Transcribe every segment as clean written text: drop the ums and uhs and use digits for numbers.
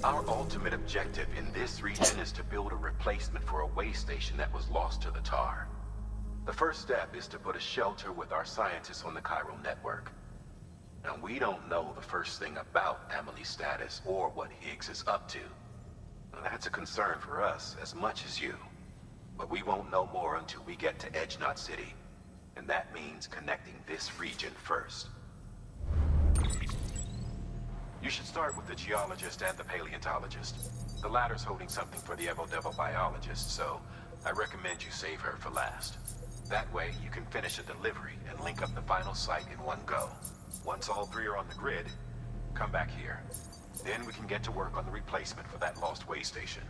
Our ultimate objective in this region is to build a replacement for a way station that was lost to the tar. The first step is to put a shelter with our scientists on the chiral network. Now, we don't know the first thing about Emily's status or what Higgs is up to. Now, that's a concern for us as much as you. But we won't know more until we get to Edge Knot City. And that means connecting this region first. You should start with the geologist and the paleontologist. The latter's holding something for the Evo-Devo biologist, so I recommend you save her for last. That way, you can finish a delivery and link up the final site in one go. Once all three are on the grid, come back here. Then we can get to work on the replacement for that lost way station.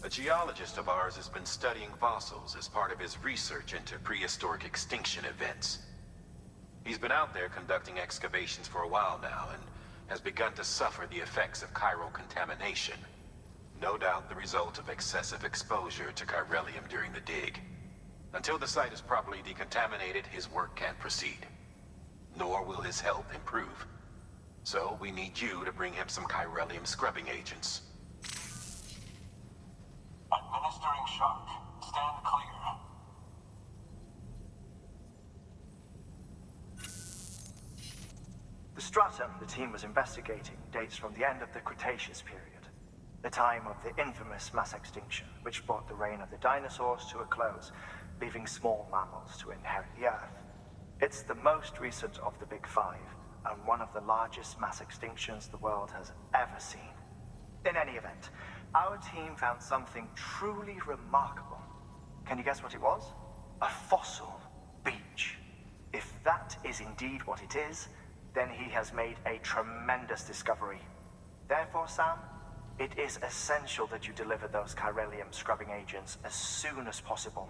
A geologist of ours has been studying fossils as part of his research into prehistoric extinction events. He's been out there conducting excavations for a while now and has begun to suffer the effects of chiral contamination. No doubt the result of excessive exposure to chiralium during the dig. Until the site is properly decontaminated, his work can't proceed. Nor will his health improve. So we need you to bring him some chiralium scrubbing agents. Administering shock. Stand clear. The stratum the team was investigating dates from the end of the Cretaceous period, the time of the infamous mass extinction, which brought the reign of the dinosaurs to a close, leaving small mammals to inherit the Earth. It's the most recent of the Big Five, and one of the largest mass extinctions the world has ever seen. In any event, our team found something truly remarkable. Can you guess what it was? A fossil beach. If that is indeed what it is, then he has made a tremendous discovery. Therefore, Sam, it is essential that you deliver those chiralium scrubbing agents as soon as possible.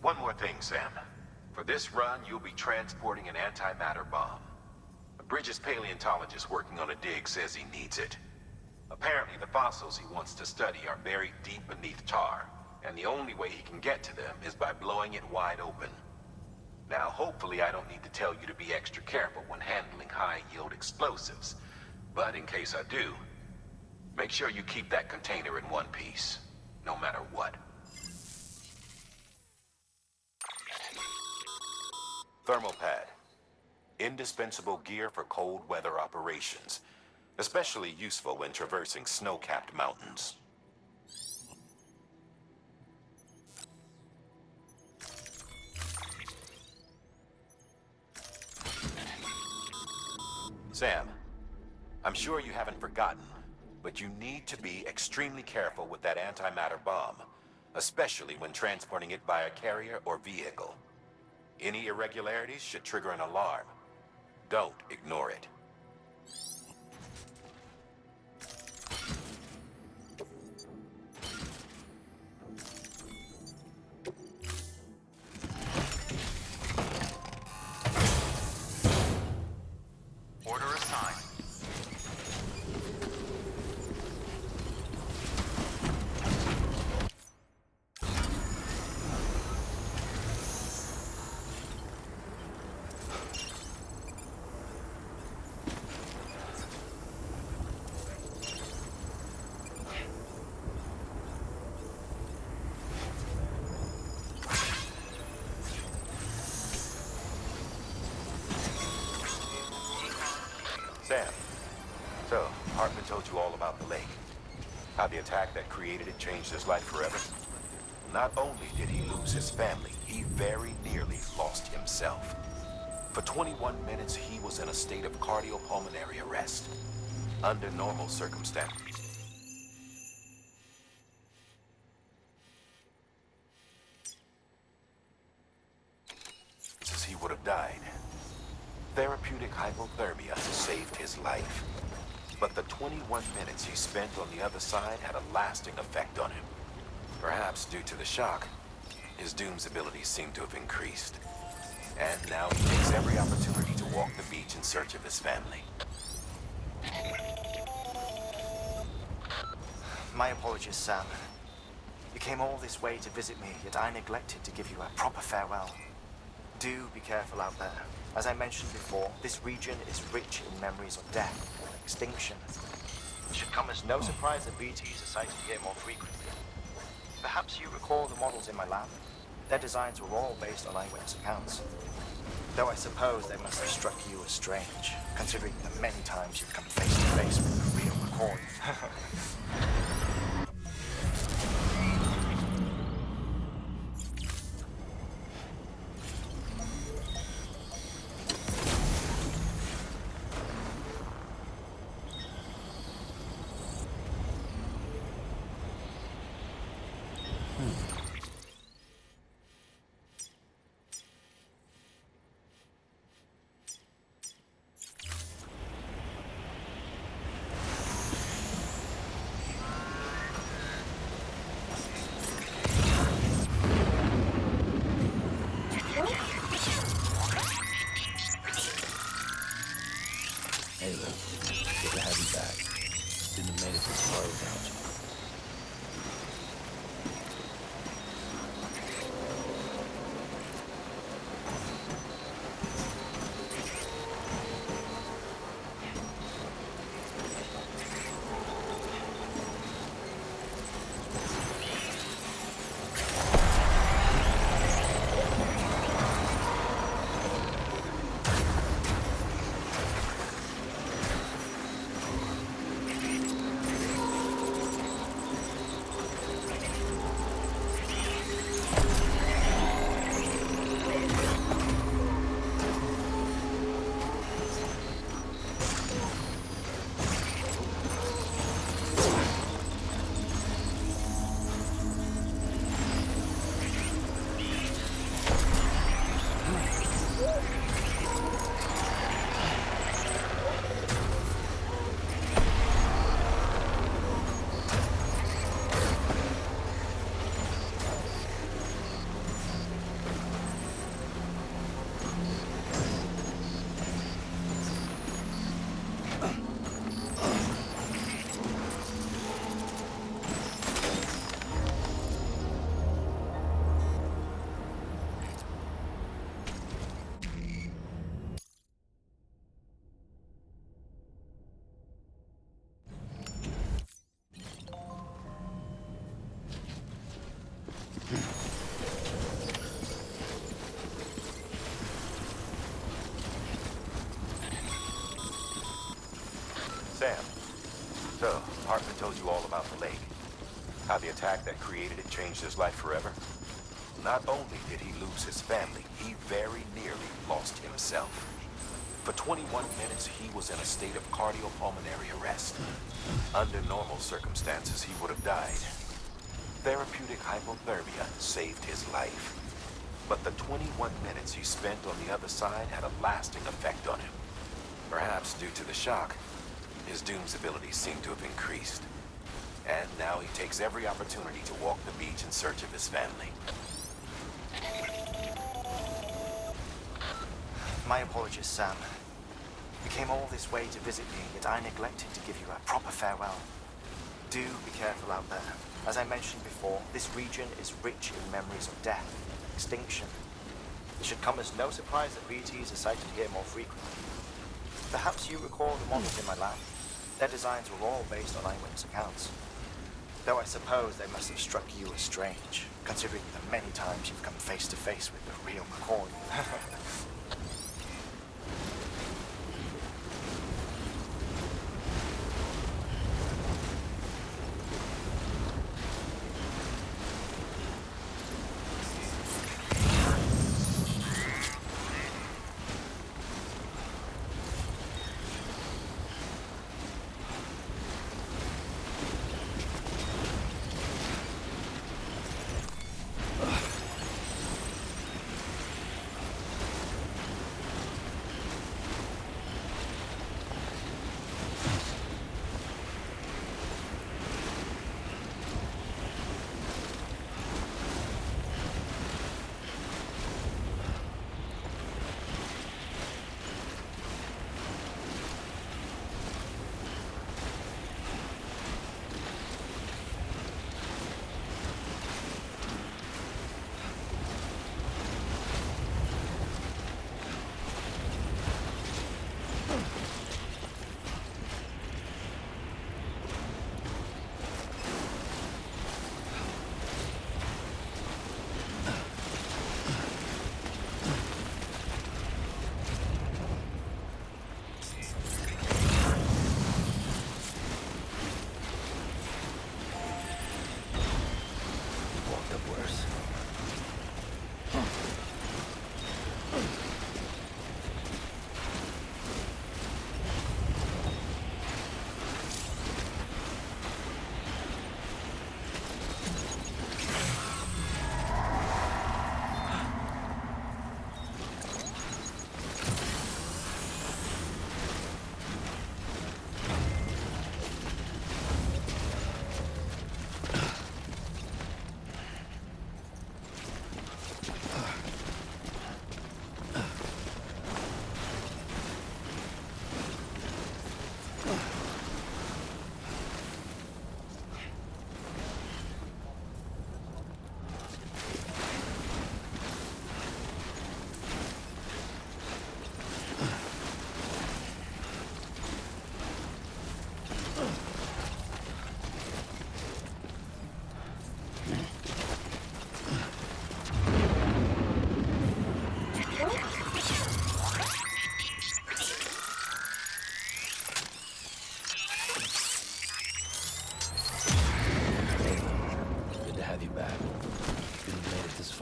One more thing, Sam. For this run, you'll be transporting an antimatter bomb. A Bridges paleontologist working on a dig says he needs it. Apparently, the fossils he wants to study are buried deep beneath tar, and the only way he can get to them is by blowing it wide open. Now, hopefully I don't need to tell you to be extra careful when handling high-yield explosives, but in case I do, make sure you keep that container in one piece, no matter what. Thermal pad. Indispensable gear for cold weather operations. Especially useful when traversing snow-capped mountains. Sam, I'm sure you haven't forgotten, but you need to be extremely careful with that antimatter bomb, especially when transporting it via carrier or vehicle. Any irregularities should trigger an alarm. Don't ignore it. Order assigned. Sam, so Hartman told you all about the lake. How the attack that created it changed his life forever. Not only did he lose his family, he very nearly lost himself. For 21 minutes, he was in a state of cardiopulmonary arrest. Under normal circumstances, he would have died. Therapeutic hypothermia saved his life. But the 21 minutes he spent on the other side had a lasting effect on him. Perhaps due to the shock, his Doom's abilities seem to have increased. And now he takes every opportunity to walk the beach in search of his family. My apologies, Sam. You came all this way to visit me, yet I neglected to give you a proper farewell. Do be careful out there. As I mentioned before, this region is rich in memories of death and extinction. It should come as no surprise that BTs are sighted here more frequently. Perhaps you recall the models in my lab? Their designs were all based on eyewitness accounts. Though I suppose they must have struck you as strange, considering the many times you've come face to face with the real McCoy. Hey, look. Good to have you back. Didn't have made it this far without you. Sam, so Hartman told you all about the lake. How the attack that created it changed his life forever? Not only did he lose his family, he very nearly lost himself. For 21 minutes, he was in a state of cardiopulmonary arrest. Under normal circumstances, he would have died. Therapeutic hypothermia saved his life. But the 21 minutes he spent on the other side had a lasting effect on him. Perhaps due to the shock, his Doom's abilities seem to have increased. And now he takes every opportunity to walk the beach in search of his family. My apologies, Sam. You came all this way to visit me, yet I neglected to give you a proper farewell. Do be careful out there. As I mentioned before, this region is rich in memories of death and extinction. It should come as no surprise that BTs are sighted here more frequently. Perhaps you recall the models in my lab. Their designs were all based on eyewitness accounts. Though I suppose they must have struck you as strange, considering the many times you've come face to face with the real McCoy.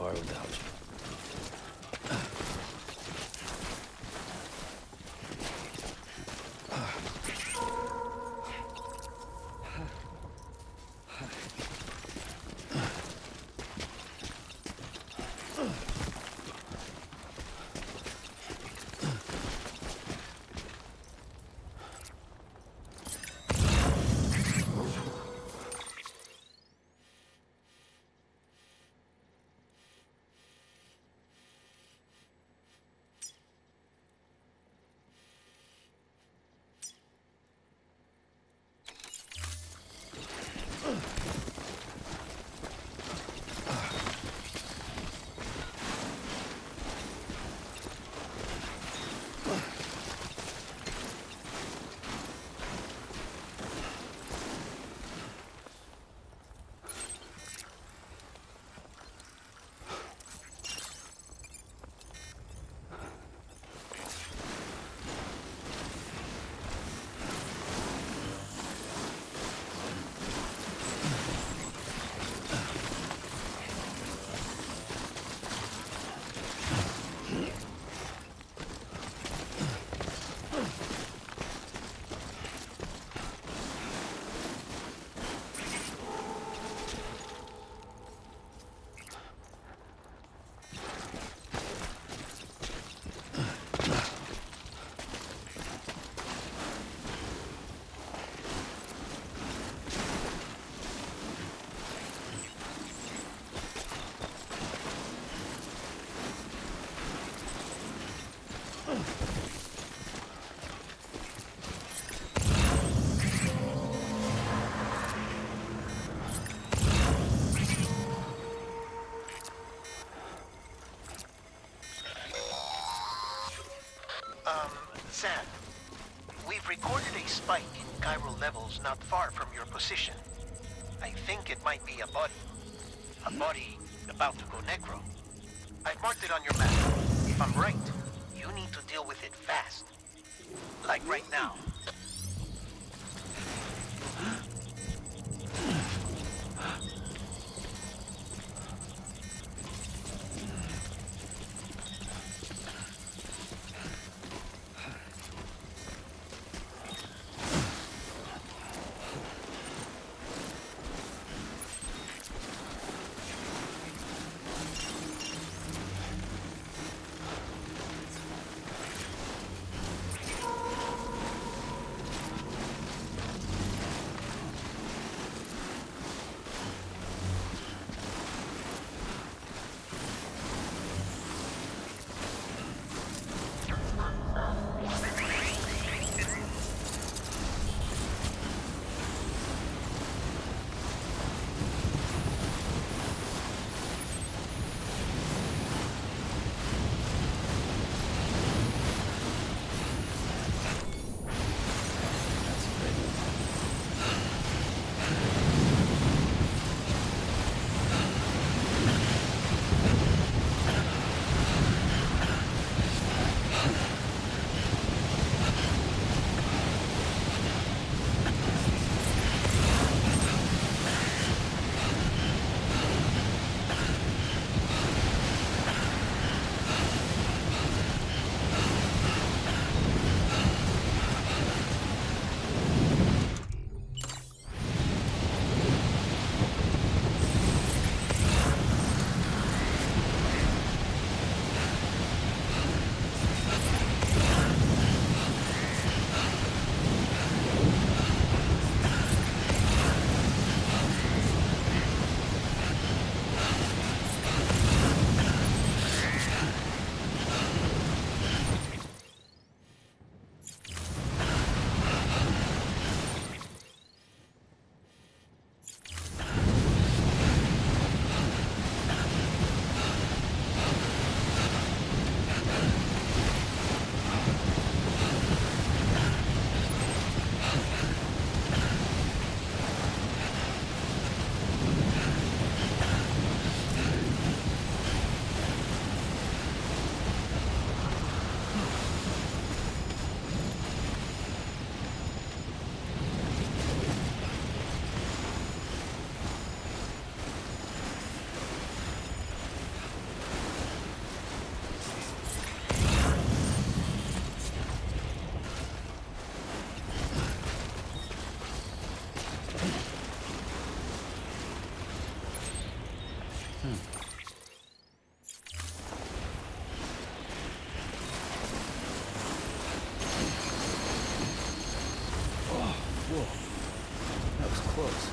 far without you. Sam, we've recorded a spike in chiral levels not far from your position. I think it might be a body. A body about to go necro. I've marked it on your map. If I'm right, you need to deal with it fast. Like right now. Whoa. That was close.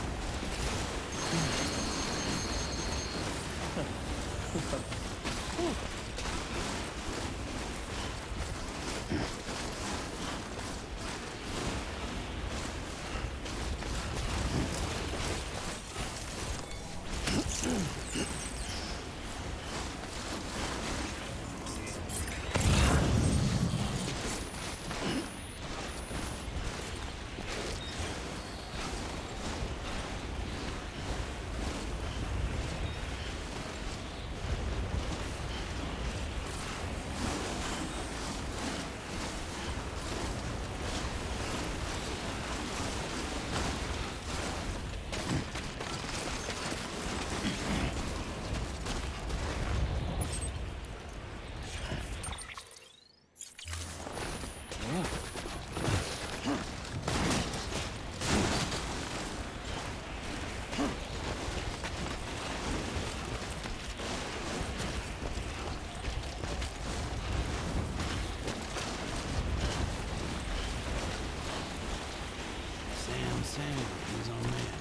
Sam, he's on man.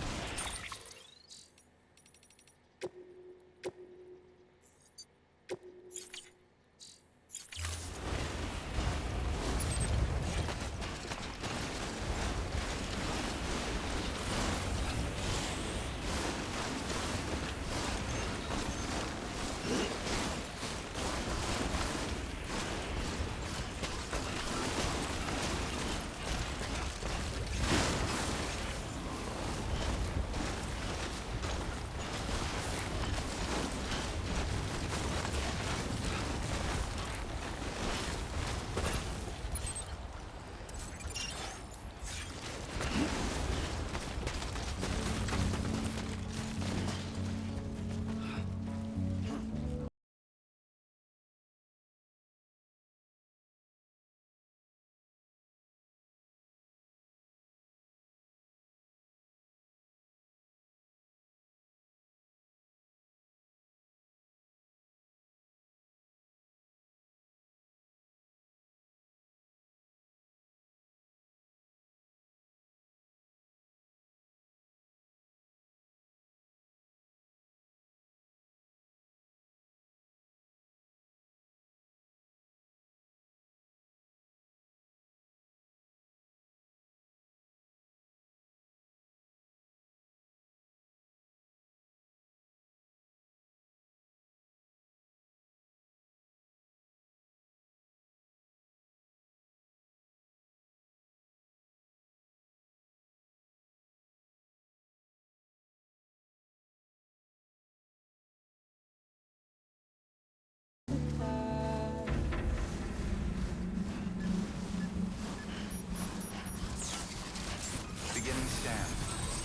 Beginning scan.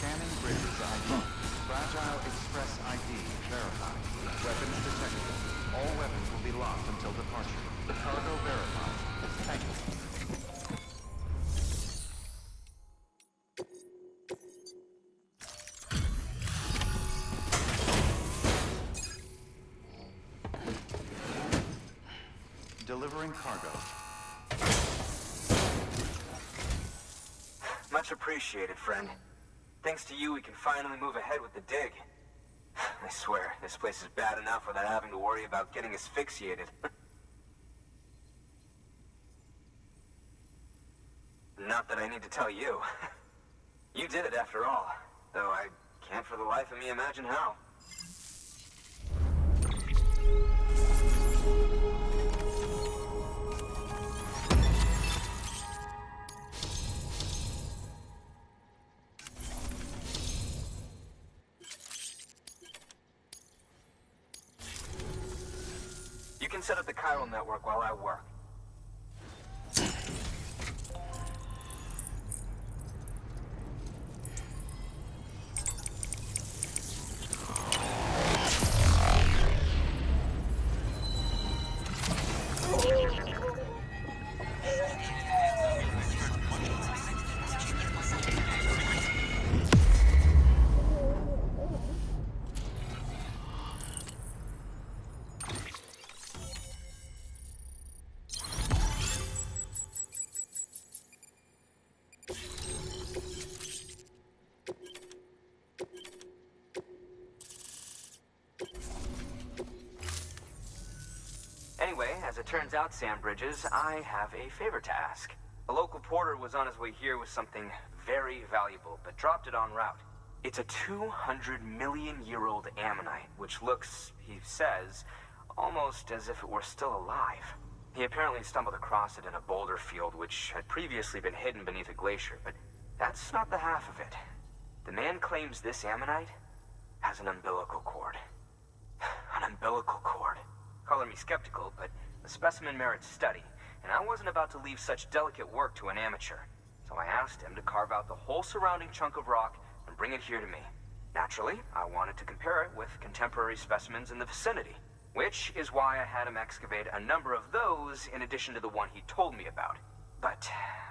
Scanning bridges ID. Fragile Express ID verified. Weapons detected. All weapons will be locked until departure. Cargo verified. Thank you. Delivering cargo. Much appreciated, friend. Thanks to you, we can finally move ahead with the dig. I swear, this place is bad enough without having to worry about getting asphyxiated. Not that I need to tell you. You did it after all, though I can't for the life of me imagine how. You can set up the chiral network while I work. it turns out, Sam Bridges, I have a favor to ask. A local porter was on his way here with something very valuable, but dropped it en route. It's a 200-million-year-old ammonite, which looks, he says, almost as if it were still alive. He apparently stumbled across it in a boulder field which had previously been hidden beneath a glacier, but that's not the half of it. The man claims this ammonite has an umbilical cord. An umbilical cord. Color me skeptical, but the specimen merits study, and I wasn't about to leave such delicate work to an amateur. So I asked him to carve out the whole surrounding chunk of rock and bring it here to me. Naturally, I wanted to compare it with contemporary specimens in the vicinity, which is why I had him excavate a number of those in addition to the one he told me about. But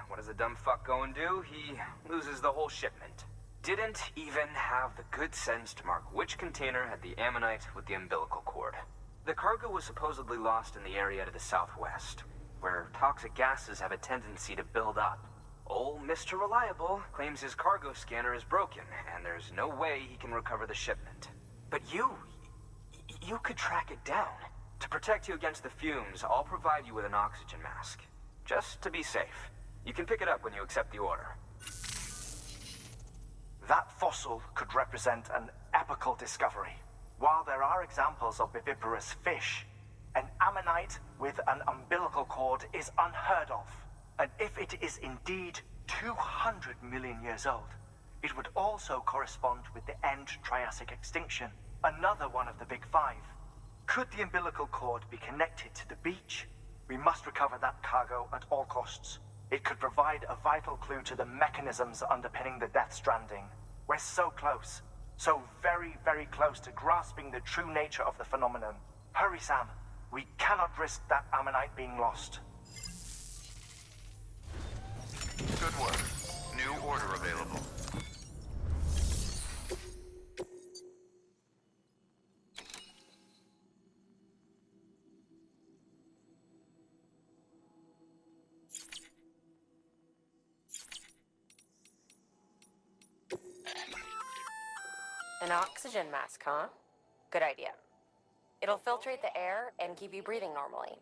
what does the dumb fuck go and do? He loses the whole shipment. Didn't even have the good sense to mark which container had the ammonite with the umbilical cord. The cargo was supposedly lost in the area to the southwest, where toxic gases have a tendency to build up. Old Mr. Reliable claims his cargo scanner is broken, and there's no way he can recover the shipment. But you could track it down. To protect you against the fumes, I'll provide you with an oxygen mask. Just to be safe. You can pick it up when you accept the order. That fossil could represent an epochal discovery. While there are examples of viviparous fish, an ammonite with an umbilical cord is unheard of. And if it is indeed 200 million years old, it would also correspond with the end Triassic extinction, another one of the big five. Could the umbilical cord be connected to the beach? We must recover that cargo at all costs. It could provide a vital clue to the mechanisms underpinning the Death Stranding. We're so close. So very, very close to grasping the true nature of the phenomenon. Hurry, Sam. We cannot risk that ammonite being lost. Good work. New order available. An oxygen mask, huh? Good idea. It'll filtrate the air and keep you breathing normally.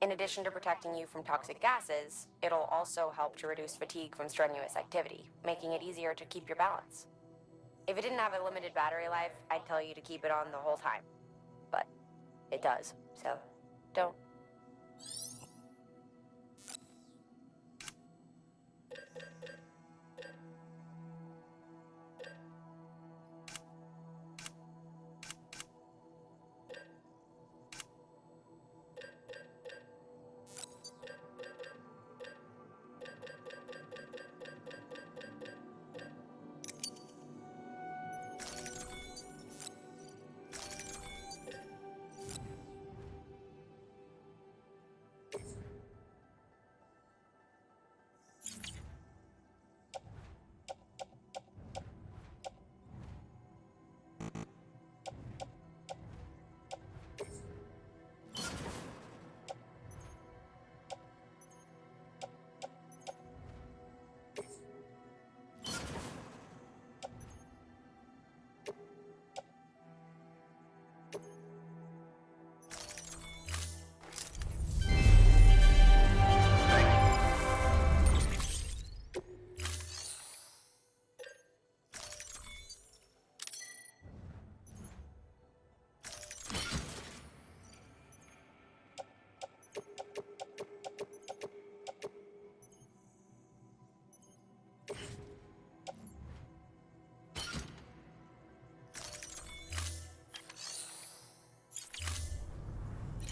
In addition to protecting you from toxic gases, it'll also help to reduce fatigue from strenuous activity, making it easier to keep your balance. If it didn't have a limited battery life, I'd tell you to keep it on the whole time. But it does, so don't.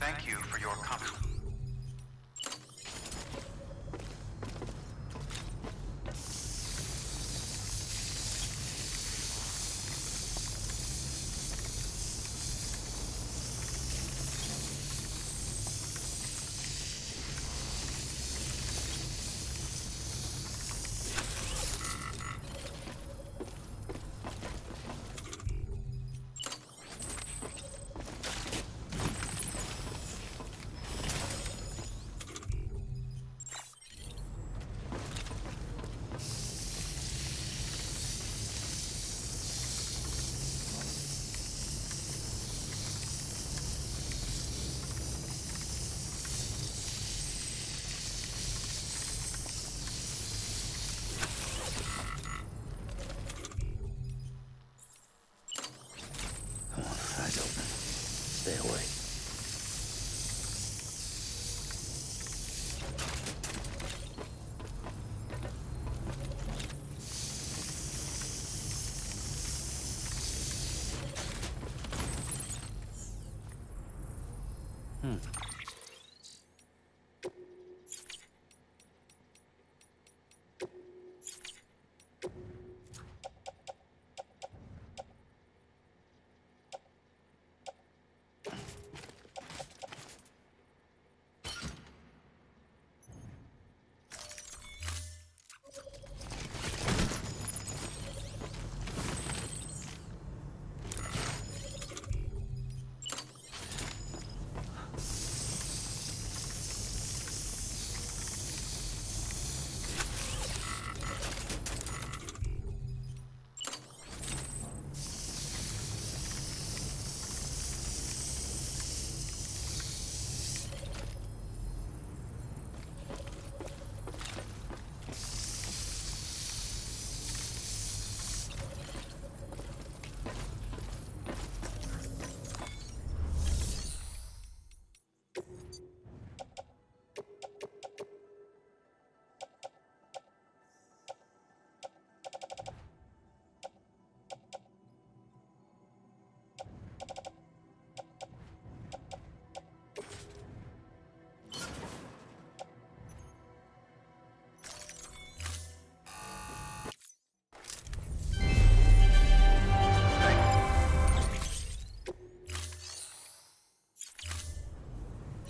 Thank you for your contribution.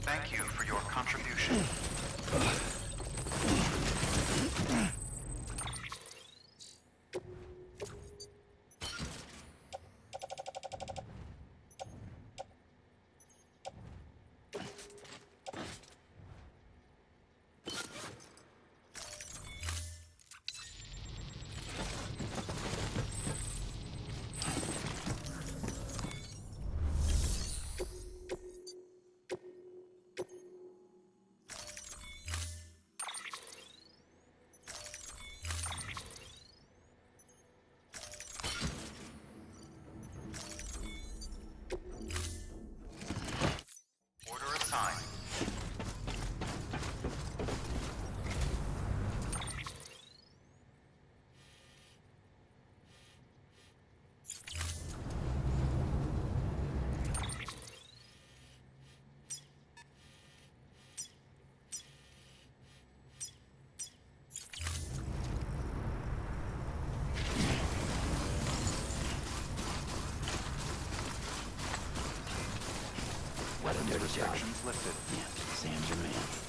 Thank you for your contribution. What a dirty job. Restrictions lifted. Yeah, Sam's your man.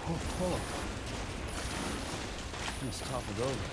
Oh. It's toppled over.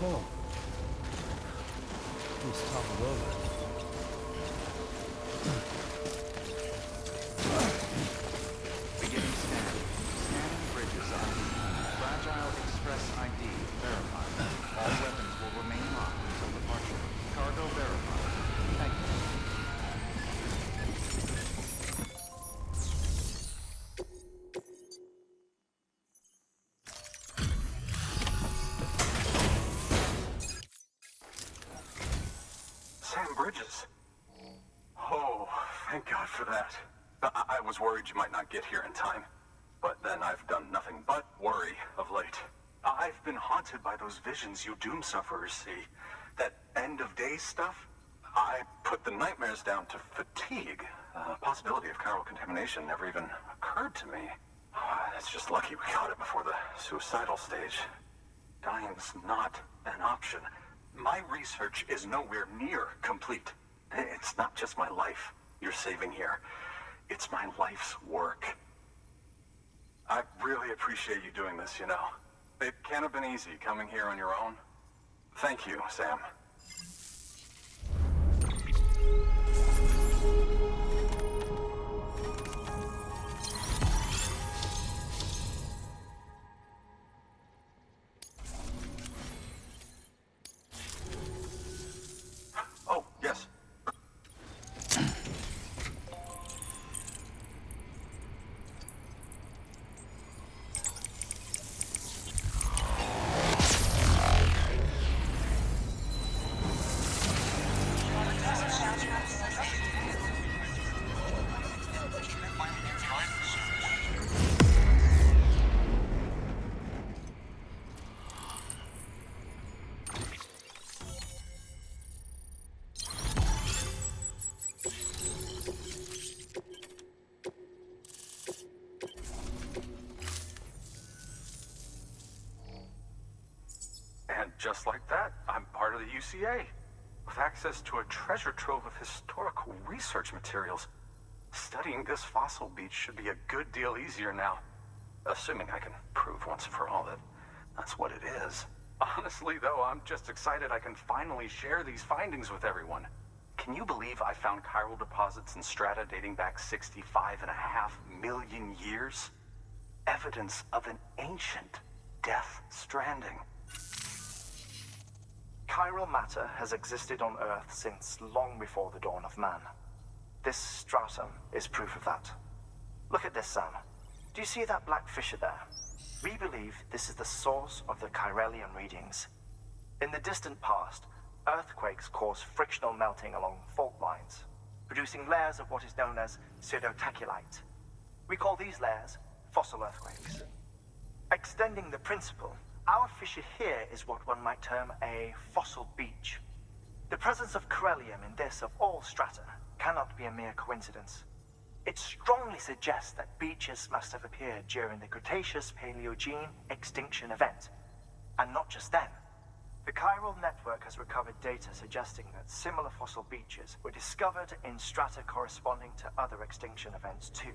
Oh. It's toppled over. Beginning scan. Scanning bridges ID. Fragile Express ID verified. All weapons will remain locked until departure. Cargo verified. Thank you. Sam Bridges. Oh, thank God for that. I was worried you might not get here in time. But then I've done nothing but worry of late. I've been haunted by those visions you doom sufferers see. That end of days stuff. I put the nightmares down to fatigue. The possibility of chiral contamination never even occurred to me. It's just lucky we caught it before the suicidal stage. Dying's not an option. My research is nowhere near complete. It's not just my life you're saving here. It's my life's work. I really appreciate you doing this, you know. It can't have been easy coming here on your own. Thank you, Sam. Oh, yes. And just like that, I'm part of the UCA, with access to a treasure trove of historical research materials. Studying this fossil beach should be a good deal easier now, assuming I can prove once and for all that that's what it is. Honestly, though, I'm just excited I can finally share these findings with everyone. Can you believe I found chiral deposits in strata dating back 65.5 million years? Evidence of an ancient death stranding. Chiral matter has existed on Earth since long before the dawn of man. This stratum is proof of that. Look at this, Sam. Do you see that black fissure there? We believe this is the source of the Chiralian readings. In the distant past, earthquakes cause frictional melting along fault lines, producing layers of what is known as pseudotaculite. We call these layers fossil earthquakes. Extending the principle, our fissure here is what one might term a fossil beach. The presence of chiralium in this of all strata cannot be a mere coincidence. It strongly suggests that beaches must have appeared during the Cretaceous-Paleogene extinction event. And not just then. The chiral network has recovered data suggesting that similar fossil beaches were discovered in strata corresponding to other extinction events too.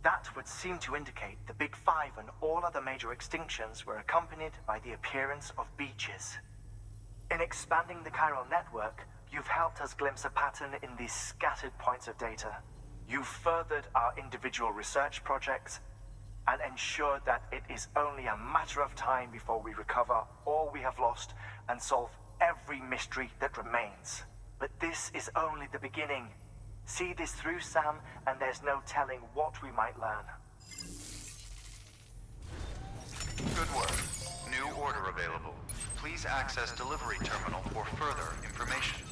That would seem to indicate the Big Five and all other major extinctions were accompanied by the appearance of beaches. In expanding the chiral network, you've helped us glimpse a pattern in these scattered points of data. You've furthered our individual research projects and ensured that it is only a matter of time before we recover all we have lost and solve every mystery that remains. But this is only the beginning. See this through, Sam, and there's no telling what we might learn. Good work. New order available. Please access delivery terminal for further information.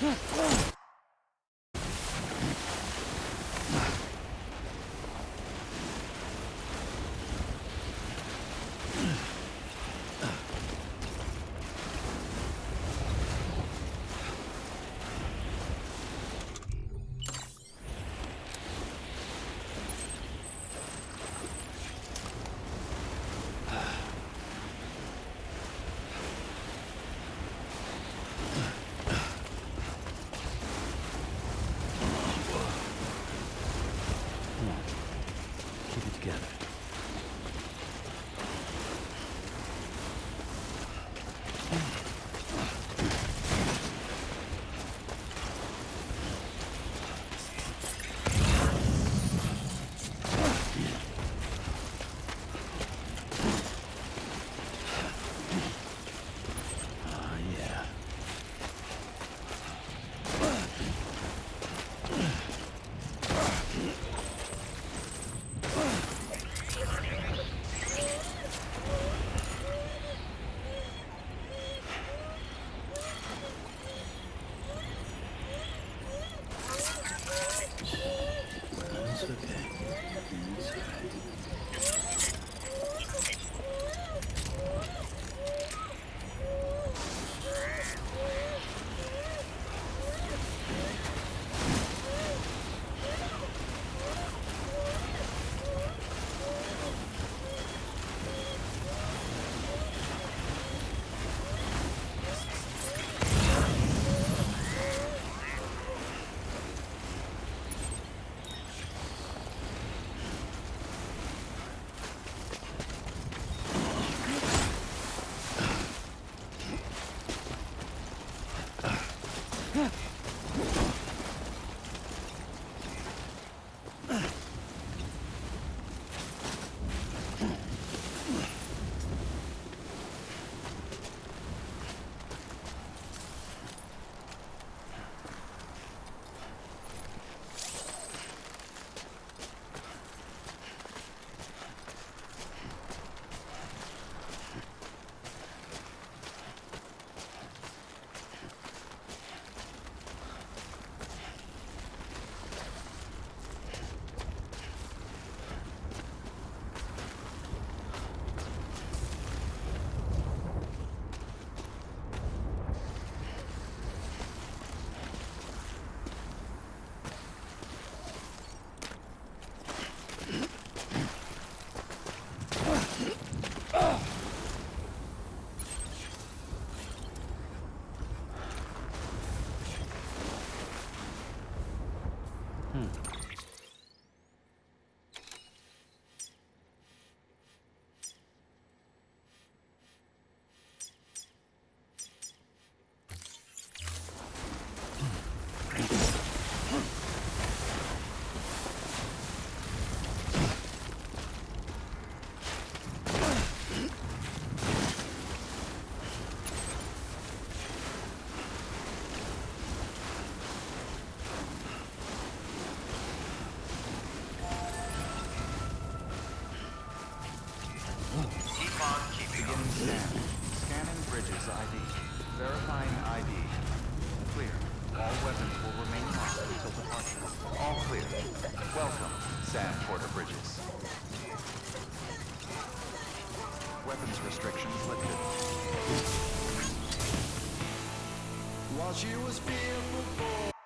Keep it together. Yeah. That's okay. Beginning scan. Scanning bridges ID. Verifying ID. Clear. All weapons will remain locked until departure. All clear. Welcome, Sand Porter Bridges. Weapons restrictions lifted. While she was fearful for